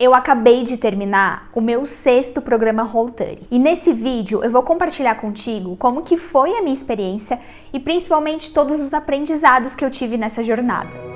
Eu acabei de terminar o meu 6º programa Whole30 e nesse vídeo eu vou compartilhar contigo como que foi a minha experiência e principalmente todos os aprendizados que eu tive nessa jornada.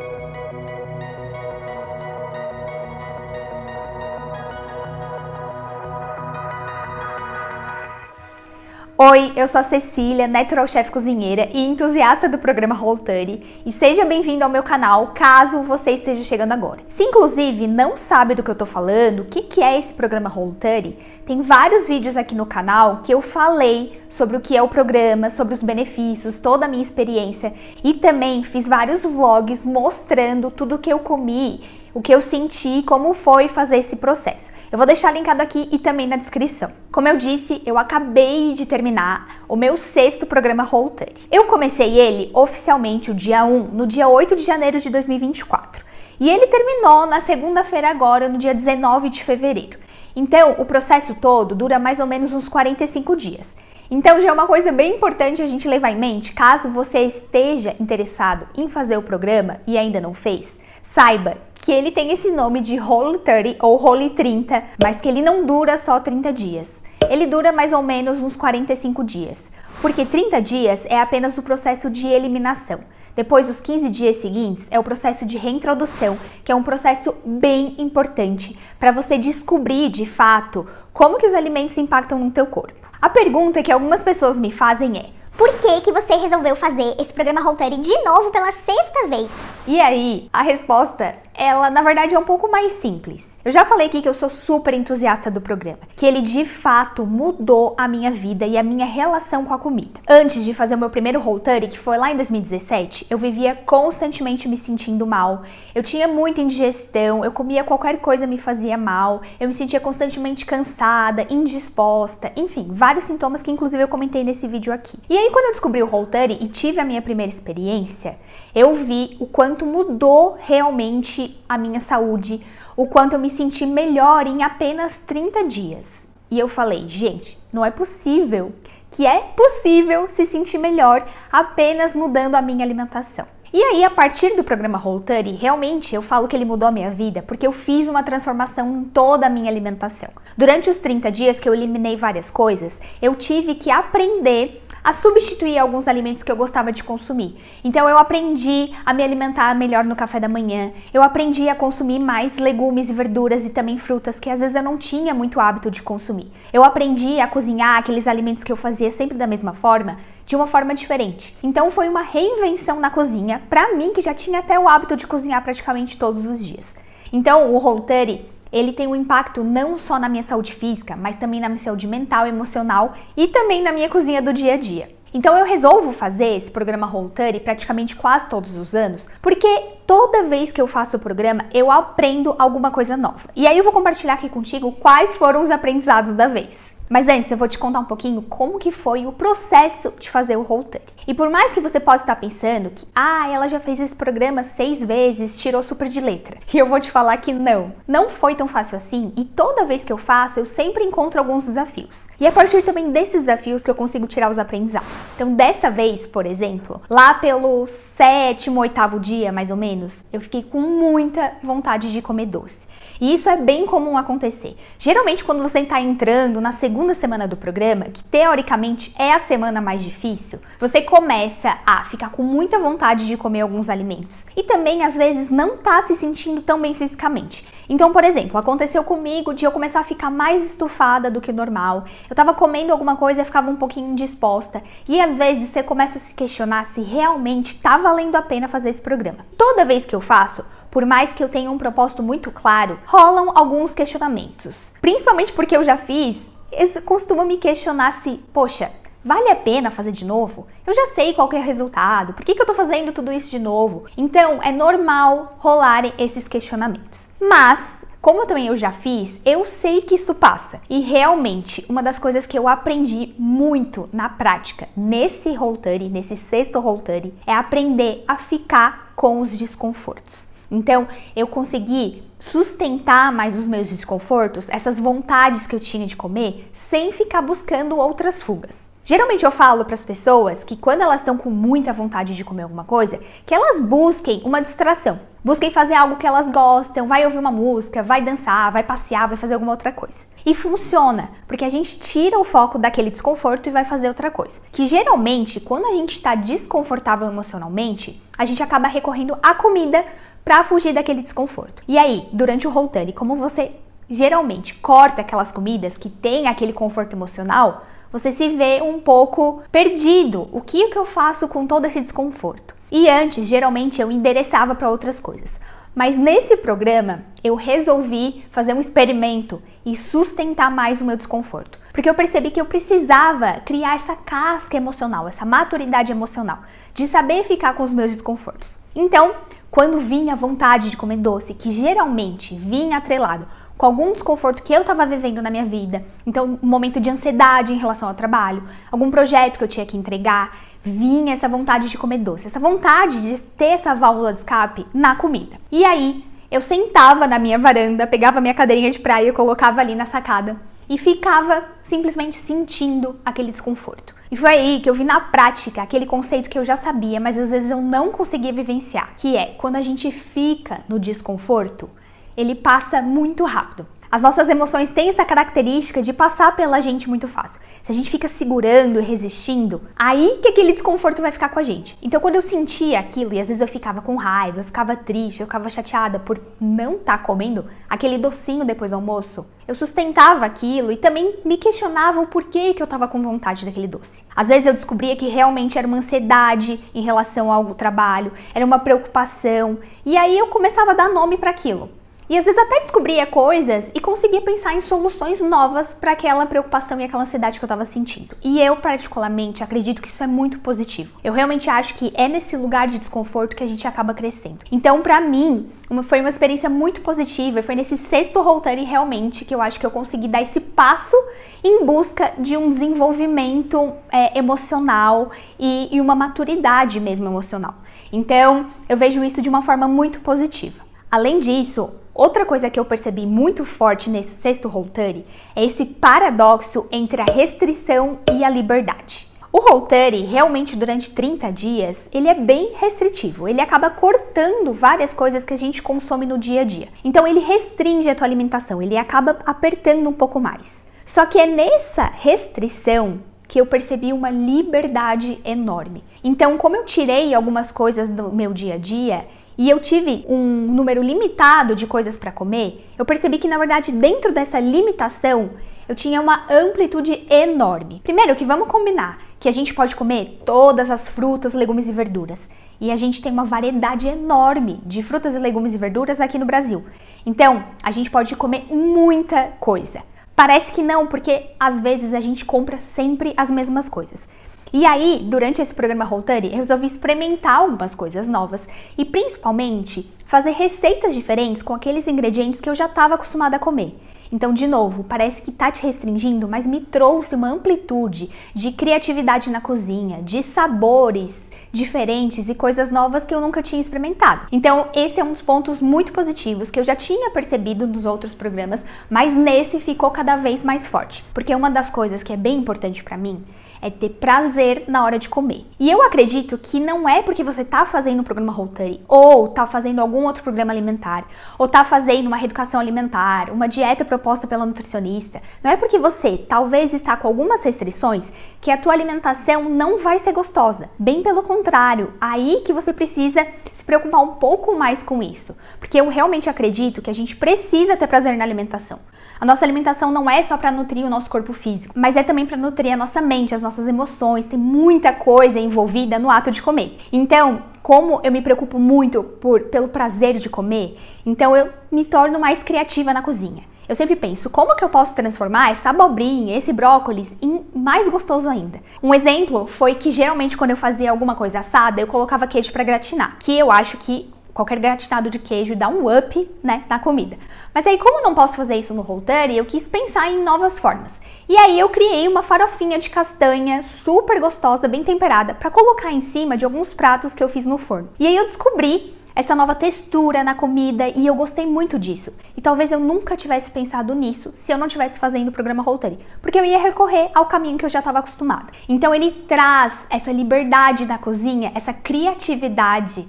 Oi, eu sou a Cecília, Natural Chef cozinheira e entusiasta do programa Whole30 e seja bem-vindo ao meu canal caso você esteja chegando agora. Se inclusive não sabe do que eu tô falando, o que é esse programa Whole30, tem vários vídeos aqui no canal que eu falei sobre o que é o programa, sobre os benefícios, toda a minha experiência e também fiz vários vlogs mostrando tudo o que eu comi, o que eu senti, como foi fazer esse processo. Eu vou deixar linkado aqui e também na descrição. Como eu disse, eu acabei de terminar o meu 6º programa Whole30. Eu comecei ele oficialmente o dia 1, no dia 8 de janeiro de 2024. E ele terminou na segunda-feira agora, no dia 19 de fevereiro. Então, o processo todo dura mais ou menos uns 45 dias. Então já é uma coisa bem importante a gente levar em mente, caso você esteja interessado em fazer o programa e ainda não fez, saiba que ele tem esse nome de Whole30 ou Whole30, mas que ele não dura só 30 dias. Ele dura mais ou menos uns 45 dias, porque 30 dias é apenas o processo de eliminação. Depois dos 15 dias seguintes é o processo de reintrodução, que é um processo bem importante para você descobrir de fato como que os alimentos impactam no teu corpo. A pergunta que algumas pessoas me fazem é: por que você resolveu fazer esse programa Whole30 de novo pela 6ª vez? E aí, a resposta, ela na verdade é um pouco mais simples. Eu já falei aqui que eu sou super entusiasta do programa, que ele de fato mudou a minha vida e a minha relação com a comida. Antes de fazer o meu primeiro Whole30, que foi lá em 2017, eu vivia constantemente me sentindo mal. Eu tinha muita indigestão, eu comia qualquer coisa me fazia mal, eu me sentia constantemente cansada, indisposta, enfim, vários sintomas que inclusive eu comentei nesse vídeo aqui. E aí quando eu descobri o Whole30 e tive a minha primeira experiência, eu vi o quanto mudou realmente a minha saúde, o quanto eu me senti melhor em apenas 30 dias. E eu falei, gente, não é possível que é possível se sentir melhor apenas mudando a minha alimentação. E aí, a partir do programa Whole30, realmente eu falo que ele mudou a minha vida porque eu fiz uma transformação em toda a minha alimentação. Durante os 30 dias que eu eliminei várias coisas, eu tive que aprender a substituir alguns alimentos que eu gostava de consumir. Então eu aprendi a me alimentar melhor no café da manhã, eu aprendi a consumir mais legumes e verduras e também frutas que às vezes eu não tinha muito hábito de consumir. Eu aprendi a cozinhar aqueles alimentos que eu fazia sempre da mesma forma, de uma forma diferente. Então foi uma reinvenção na cozinha, pra mim que já tinha até o hábito de cozinhar praticamente todos os dias. Então o Whole30, ele tem um impacto não só na minha saúde física, mas também na minha saúde mental, emocional e também na minha cozinha do dia a dia. Então eu resolvo fazer esse programa Whole30 praticamente quase todos os anos, porque toda vez que eu faço o programa, eu aprendo alguma coisa nova. E aí eu vou compartilhar aqui contigo quais foram os aprendizados da vez. Mas antes eu vou te contar um pouquinho como que foi o processo de fazer o Whole30. E por mais que você possa estar pensando que ela já fez esse programa 6 vezes, tirou super de letra. E eu vou te falar que não foi tão fácil assim e toda vez que eu faço, eu sempre encontro alguns desafios. E é a partir também desses desafios que eu consigo tirar os aprendizados. Então dessa vez, por exemplo, lá pelo 7º, 8º dia mais ou menos, eu fiquei com muita vontade de comer doce. E isso é bem comum acontecer. Geralmente quando você está entrando na segunda semana do programa, que teoricamente é a semana mais difícil, você começa a ficar com muita vontade de comer alguns alimentos. E também às vezes não tá se sentindo tão bem fisicamente. Então, por exemplo, aconteceu comigo de eu começar a ficar mais estufada do que normal. Eu tava comendo alguma coisa e ficava um pouquinho indisposta. E às vezes você começa a se questionar se realmente tá valendo a pena fazer esse programa. Toda vez que eu faço, por mais que eu tenha um propósito muito claro, rolam alguns questionamentos. Principalmente porque eu já fiz, eu costumo me questionar se, poxa, vale a pena fazer de novo? Eu já sei qual que é o resultado, por que eu tô fazendo tudo isso de novo? Então, é normal rolarem esses questionamentos. Mas, como também eu já fiz, eu sei que isso passa. E realmente, uma das coisas que eu aprendi muito na prática, nesse Whole30, nesse 6º Whole30, é aprender a ficar com os desconfortos. Então, eu consegui sustentar mais os meus desconfortos, essas vontades que eu tinha de comer, sem ficar buscando outras fugas. Geralmente eu falo para as pessoas que quando elas estão com muita vontade de comer alguma coisa, que elas busquem uma distração. Busquem fazer algo que elas gostam, vai ouvir uma música, vai dançar, vai passear, vai fazer alguma outra coisa. E funciona, porque a gente tira o foco daquele desconforto e vai fazer outra coisa. Que geralmente, quando a gente está desconfortável emocionalmente, a gente acaba recorrendo à comida para fugir daquele desconforto. E aí, durante o Whole30, como você geralmente corta aquelas comidas que tem aquele conforto emocional, você se vê um pouco perdido. O que eu faço com todo esse desconforto? E antes, geralmente, eu endereçava para outras coisas. Mas nesse programa, eu resolvi fazer um experimento e sustentar mais o meu desconforto. Porque eu percebi que eu precisava criar essa casca emocional, essa maturidade emocional, de saber ficar com os meus desconfortos. Então, quando vinha a vontade de comer doce, que geralmente vinha atrelado com algum desconforto que eu estava vivendo na minha vida, então um momento de ansiedade em relação ao trabalho, algum projeto que eu tinha que entregar, vinha essa vontade de comer doce, essa vontade de ter essa válvula de escape na comida. E aí, eu sentava na minha varanda, pegava minha cadeirinha de praia, colocava ali na sacada e ficava simplesmente sentindo aquele desconforto. E foi aí que eu vi na prática aquele conceito que eu já sabia, mas às vezes eu não conseguia vivenciar, que é quando a gente fica no desconforto, ele passa muito rápido. As nossas emoções têm essa característica de passar pela gente muito fácil. Se a gente fica segurando e resistindo, aí que aquele desconforto vai ficar com a gente. Então, quando eu sentia aquilo, e às vezes eu ficava com raiva, eu ficava triste, eu ficava chateada por não estar comendo aquele docinho depois do almoço, eu sustentava aquilo e também me questionava o porquê que eu estava com vontade daquele doce. Às vezes eu descobria que realmente era uma ansiedade em relação ao trabalho, era uma preocupação, e aí eu começava a dar nome para aquilo. E às vezes até descobria coisas e conseguia pensar em soluções novas para aquela preocupação e aquela ansiedade que eu estava sentindo. E eu, particularmente, acredito que isso é muito positivo. Eu realmente acho que é nesse lugar de desconforto que a gente acaba crescendo. Então, para mim, foi uma experiência muito positiva e foi nesse 6º Whole30 realmente que eu acho que eu consegui dar esse passo em busca de um desenvolvimento emocional e uma maturidade mesmo emocional. Então, eu vejo isso de uma forma muito positiva. Além disso, outra coisa que eu percebi muito forte nesse 6º Whole30 é esse paradoxo entre a restrição e a liberdade. O Whole30, realmente durante 30 dias, ele é bem restritivo, ele acaba cortando várias coisas que a gente consome no dia a dia. Então ele restringe a tua alimentação, ele acaba apertando um pouco mais. Só que é nessa restrição que eu percebi uma liberdade enorme. Então, como eu tirei algumas coisas do meu dia a dia, e eu tive um número limitado de coisas para comer, eu percebi que, na verdade, dentro dessa limitação, eu tinha uma amplitude enorme. Primeiro, que vamos combinar que a gente pode comer todas as frutas, legumes e verduras. E a gente tem uma variedade enorme de frutas, legumes e verduras aqui no Brasil. Então, a gente pode comer muita coisa. Parece que não, porque às vezes a gente compra sempre as mesmas coisas. E aí, durante esse programa Whole30, eu resolvi experimentar algumas coisas novas e principalmente fazer receitas diferentes com aqueles ingredientes que eu já estava acostumada a comer. Então, de novo, parece que tá te restringindo, mas me trouxe uma amplitude de criatividade na cozinha, de sabores diferentes e coisas novas que eu nunca tinha experimentado. Então, esse é um dos pontos muito positivos que eu já tinha percebido nos outros programas, mas nesse ficou cada vez mais forte. Porque uma das coisas que é bem importante para mim é ter prazer na hora de comer. E eu acredito que não é porque você tá fazendo um programa Whole30, ou tá fazendo algum outro programa alimentar, ou tá fazendo uma reeducação alimentar, uma dieta proposta pela nutricionista, não é porque você talvez está com algumas restrições que a tua alimentação não vai ser gostosa. Bem pelo contrário, aí que você precisa se preocupar um pouco mais com isso. Porque eu realmente acredito que a gente precisa ter prazer na alimentação. A nossa alimentação não é só para nutrir o nosso corpo físico, mas é também para nutrir a nossa mente, as nossas emoções, tem muita coisa envolvida no ato de comer. Então, como eu me preocupo muito pelo prazer de comer, então eu me torno mais criativa na cozinha. Eu sempre penso, como que eu posso transformar essa abobrinha, esse brócolis em mais gostoso ainda? Um exemplo foi que geralmente quando eu fazia alguma coisa assada, eu colocava queijo para gratinar, que eu acho que qualquer gratinado de queijo dá um up, né, na comida. Mas aí, como eu não posso fazer isso no Whole30, eu quis pensar em novas formas. E aí eu criei uma farofinha de castanha super gostosa, bem temperada, para colocar em cima de alguns pratos que eu fiz no forno. E aí eu descobri essa nova textura na comida, e eu gostei muito disso. E talvez eu nunca tivesse pensado nisso se eu não estivesse fazendo o programa Whole30, porque eu ia recorrer ao caminho que eu já estava acostumada. Então ele traz essa liberdade na cozinha, essa criatividade,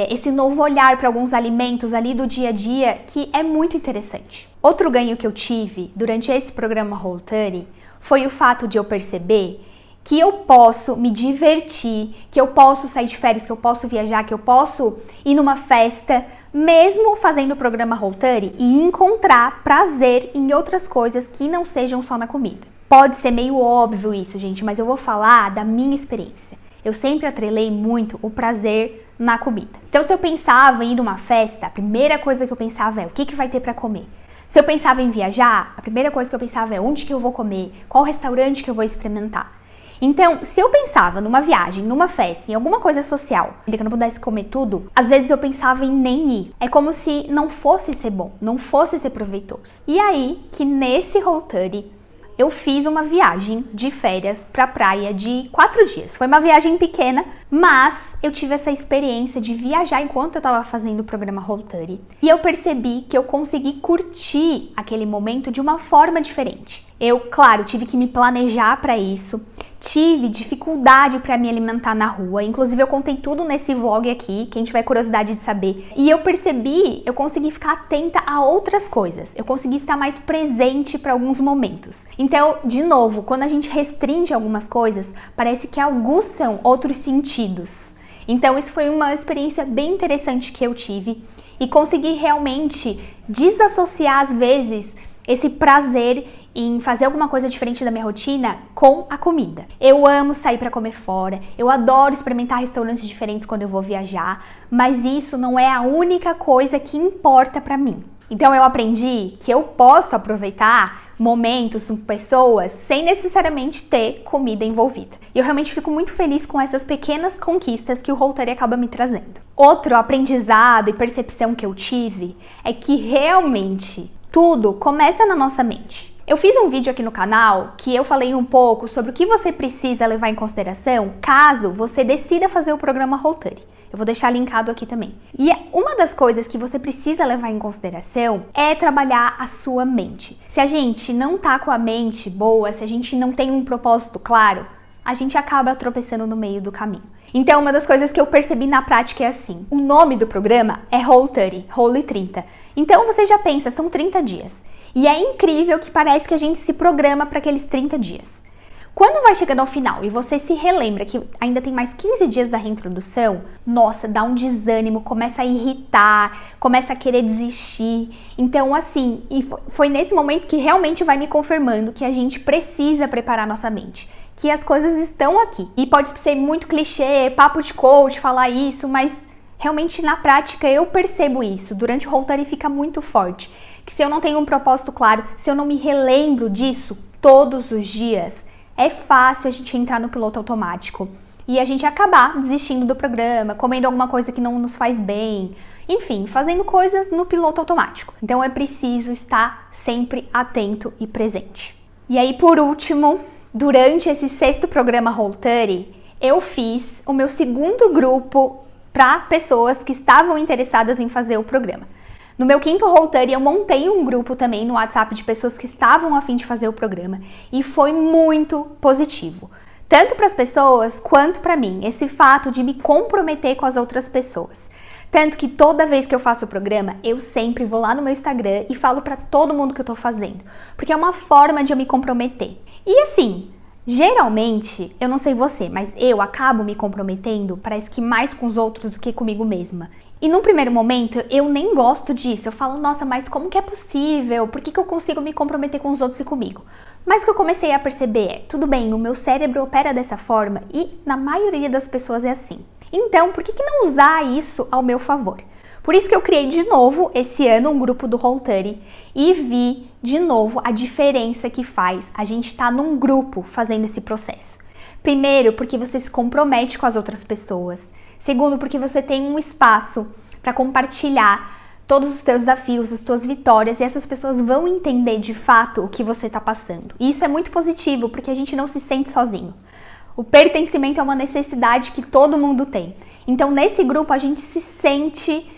esse novo olhar para alguns alimentos ali do dia a dia, que é muito interessante. Outro ganho que eu tive durante esse programa Whole30 foi o fato de eu perceber que eu posso me divertir, que eu posso sair de férias, que eu posso viajar, que eu posso ir numa festa, mesmo fazendo o programa Whole30, e encontrar prazer em outras coisas que não sejam só na comida. Pode ser meio óbvio isso, gente, mas eu vou falar da minha experiência. Eu sempre atrelei muito o prazer na comida. Então, se eu pensava em ir numa festa, a primeira coisa que eu pensava é o que vai ter para comer. Se eu pensava em viajar, a primeira coisa que eu pensava é onde que eu vou comer, qual restaurante que eu vou experimentar. Então, se eu pensava numa viagem, numa festa, em alguma coisa social, que eu não pudesse comer tudo, às vezes eu pensava em nem ir. É como se não fosse ser bom, não fosse ser proveitoso. E aí, que nesse Whole30, eu fiz uma viagem de férias pra praia de 4 dias. Foi uma viagem pequena, mas eu tive essa experiência de viajar enquanto eu tava fazendo o programa Whole30. E eu percebi que eu consegui curtir aquele momento de uma forma diferente. Eu, claro, tive que me planejar para isso. Tive dificuldade para me alimentar na rua, inclusive eu contei tudo nesse vlog aqui, quem tiver curiosidade de saber. E eu percebi, eu consegui ficar atenta a outras coisas, eu consegui estar mais presente para alguns momentos. Então, de novo, quando a gente restringe algumas coisas, parece que aguçam outros sentidos. Então, isso foi uma experiência bem interessante que eu tive e consegui realmente desassociar, às vezes, esse prazer em fazer alguma coisa diferente da minha rotina com a comida. Eu amo sair para comer fora, eu adoro experimentar restaurantes diferentes quando eu vou viajar, mas isso não é a única coisa que importa para mim. Então eu aprendi que eu posso aproveitar momentos com pessoas sem necessariamente ter comida envolvida. E eu realmente fico muito feliz com essas pequenas conquistas que o Whole30 acaba me trazendo. Outro aprendizado e percepção que eu tive é que realmente tudo começa na nossa mente. Eu fiz um vídeo aqui no canal que eu falei um pouco sobre o que você precisa levar em consideração caso você decida fazer o programa Whole30. Eu vou deixar linkado aqui também. E uma das coisas que você precisa levar em consideração é trabalhar a sua mente. Se a gente não tá com a mente boa, se a gente não tem um propósito claro, a gente acaba tropeçando no meio do caminho. Então, uma das coisas que eu percebi na prática é assim. O nome do programa é Whole30, Whole30. Então, você já pensa, são 30 dias. E é incrível que parece que a gente se programa para aqueles 30 dias. Quando vai chegando ao final e você se relembra que ainda tem mais 15 dias da reintrodução, nossa, dá um desânimo, começa a irritar, começa a querer desistir. Então, assim, e foi nesse momento que realmente vai me confirmando que a gente precisa preparar nossa mente, que as coisas estão aqui. E pode ser muito clichê, papo de coach falar isso, mas realmente na prática eu percebo isso. Durante o Whole30 fica muito forte. Que se eu não tenho um propósito claro, se eu não me relembro disso todos os dias, é fácil a gente entrar no piloto automático e a gente acabar desistindo do programa, comendo alguma coisa que não nos faz bem, enfim, fazendo coisas no piloto automático. Então é preciso estar sempre atento e presente. E aí, por último, durante esse 6º programa Whole30, eu fiz o meu 2º grupo para pessoas que estavam interessadas em fazer o programa. No meu 5º Whole30, eu montei um grupo também no WhatsApp de pessoas que estavam a fim de fazer o programa e foi muito positivo. Tanto para as pessoas quanto para mim, esse fato de me comprometer com as outras pessoas. Tanto que toda vez que eu faço o programa, eu sempre vou lá no meu Instagram e falo para todo mundo que eu tô fazendo, porque é uma forma de eu me comprometer. E assim, geralmente, eu não sei você, mas eu acabo me comprometendo, parece que mais com os outros do que comigo mesma. E num primeiro momento, eu nem gosto disso. Eu falo, nossa, mas como que é possível? Por que eu consigo me comprometer com os outros e comigo? Mas o que eu comecei a perceber é, tudo bem, o meu cérebro opera dessa forma e na maioria das pessoas é assim. Então, por que não usar isso ao meu favor? Por isso que eu criei de novo esse ano um grupo do Whole30 e vi de novo a diferença que faz a gente estar num grupo fazendo esse processo. Primeiro, porque você se compromete com as outras pessoas. Segundo, porque você tem um espaço para compartilhar todos os seus desafios, as suas vitórias, e essas pessoas vão entender de fato o que você está passando. E isso é muito positivo, porque a gente não se sente sozinho. O pertencimento é uma necessidade que todo mundo tem. Então, nesse grupo, a gente se sente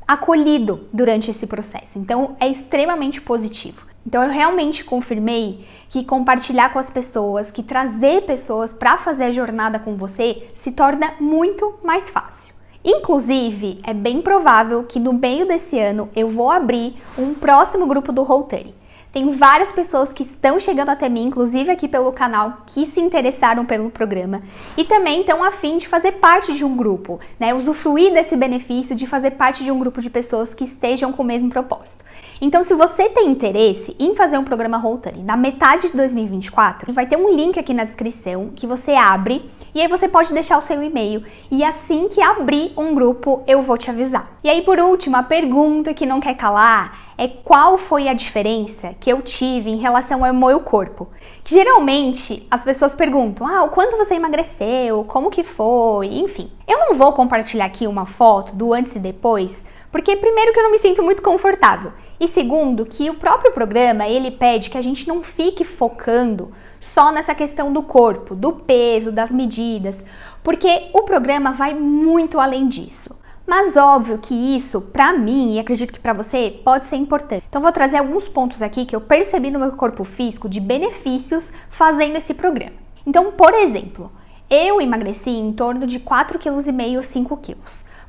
acolhido durante esse processo. Então, é extremamente positivo. Então, eu realmente confirmei que compartilhar com as pessoas, que trazer pessoas para fazer a jornada com você, se torna muito mais fácil. Inclusive, é bem provável que no meio desse ano eu vou abrir um próximo grupo do Roll30. Tem várias pessoas que estão chegando até mim, inclusive aqui pelo canal, que se interessaram pelo programa e também estão a fim de fazer parte de um grupo, né? Usufruir desse benefício de fazer parte de um grupo de pessoas que estejam com o mesmo propósito. Então, se você tem interesse em fazer um programa Roll30 na metade de 2024, vai ter um link aqui na descrição que você abre e aí você pode deixar o seu e-mail e assim que abrir um grupo eu vou te avisar. E aí, por último, a pergunta que não quer calar é qual foi a diferença que eu tive em relação ao meu corpo. Que geralmente as pessoas perguntam, o quanto você emagreceu, como que foi, enfim. Eu não vou compartilhar aqui uma foto do antes e depois, porque primeiro que eu não me sinto muito confortável e segundo que o próprio programa, ele pede que a gente não fique focando só nessa questão do corpo, do peso, das medidas, porque o programa vai muito além disso. Mas óbvio que isso, pra mim, e acredito que pra você, pode ser importante. Então vou trazer alguns pontos aqui que eu percebi no meu corpo físico de benefícios fazendo esse programa. Então, por exemplo, eu emagreci em torno de 4,5 kg, 5 kg.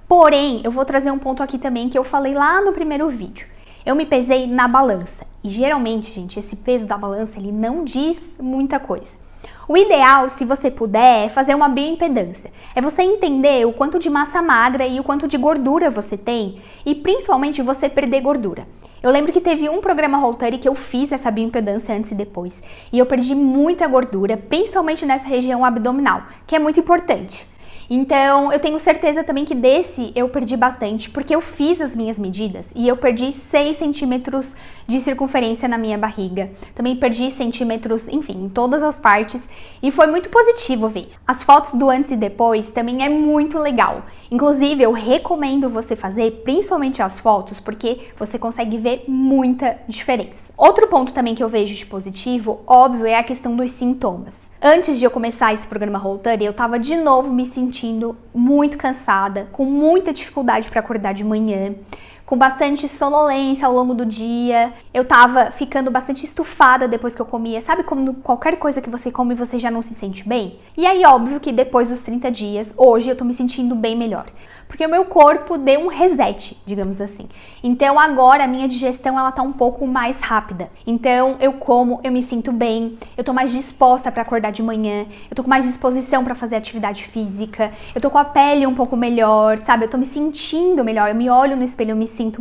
Porém, eu vou trazer um ponto aqui também que eu falei lá no primeiro vídeo. Eu me pesei na balança. E geralmente, gente, esse peso da balança, ele não diz muita coisa. O ideal, se você puder, é fazer uma bioimpedância. É você entender o quanto de massa magra e o quanto de gordura você tem e principalmente você perder gordura. Eu lembro que teve um programa Roll30 que eu fiz essa bioimpedância antes e depois e eu perdi muita gordura, principalmente nessa região abdominal, que é muito importante. Então, eu tenho certeza também que desse eu perdi bastante, porque eu fiz as minhas medidas e eu perdi 6 centímetros de circunferência na minha barriga. Também perdi centímetros, enfim, em todas as partes e foi muito positivo ver isso. As fotos do antes e depois também é muito legal. Inclusive, eu recomendo você fazer, principalmente as fotos, porque você consegue ver muita diferença. Outro ponto também que eu vejo de positivo, óbvio, é a questão dos sintomas. Antes de eu começar esse programa Roll30, eu tava de novo me sentindo muito cansada, com muita dificuldade para acordar de manhã, com bastante sonolência ao longo do dia. Eu tava ficando bastante estufada depois que eu comia. Sabe como qualquer coisa que você come você já não se sente bem? E aí, óbvio que depois dos 30 dias, hoje eu tô me sentindo bem melhor. Porque o meu corpo deu um reset, digamos assim. Então agora a minha digestão ela tá um pouco mais rápida. Então eu como, eu me sinto bem, eu tô mais disposta para acordar de manhã, eu tô com mais disposição para fazer atividade física, eu tô com a pele um pouco melhor, sabe? Eu tô me sentindo melhor, eu me olho no espelho, eu me sinto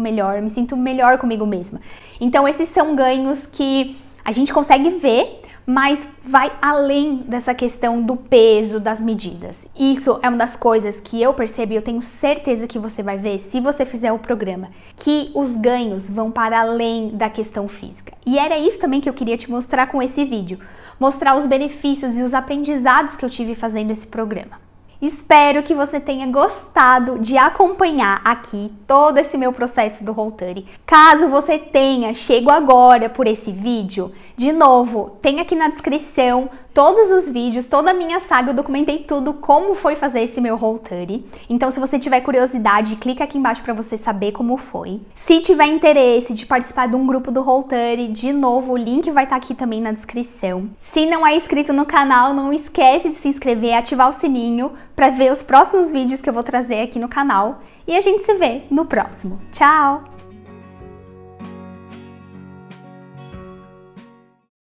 melhor comigo mesma. Então esses são ganhos que a gente consegue ver, mas vai além dessa questão do peso, das medidas. Isso é uma das coisas que eu percebo e eu tenho certeza que você vai ver se você fizer o programa, que os ganhos vão para além da questão física. E era isso também que eu queria te mostrar com esse vídeo, mostrar os benefícios e os aprendizados que eu tive fazendo esse programa. Espero que você tenha gostado de acompanhar aqui todo esse meu processo do Roll30. Caso você tenha chego agora por esse vídeo, de novo, tem aqui na descrição todos os vídeos, toda a minha saga, eu documentei tudo como foi fazer esse meu Roll30. Então, se você tiver curiosidade, clica aqui embaixo para você saber como foi. Se tiver interesse de participar de um grupo do Roll30, de novo, o link vai estar aqui também na descrição. Se não é inscrito no canal, não esquece de se inscrever e ativar o sininho para ver os próximos vídeos que eu vou trazer aqui no canal. E a gente se vê no próximo. Tchau!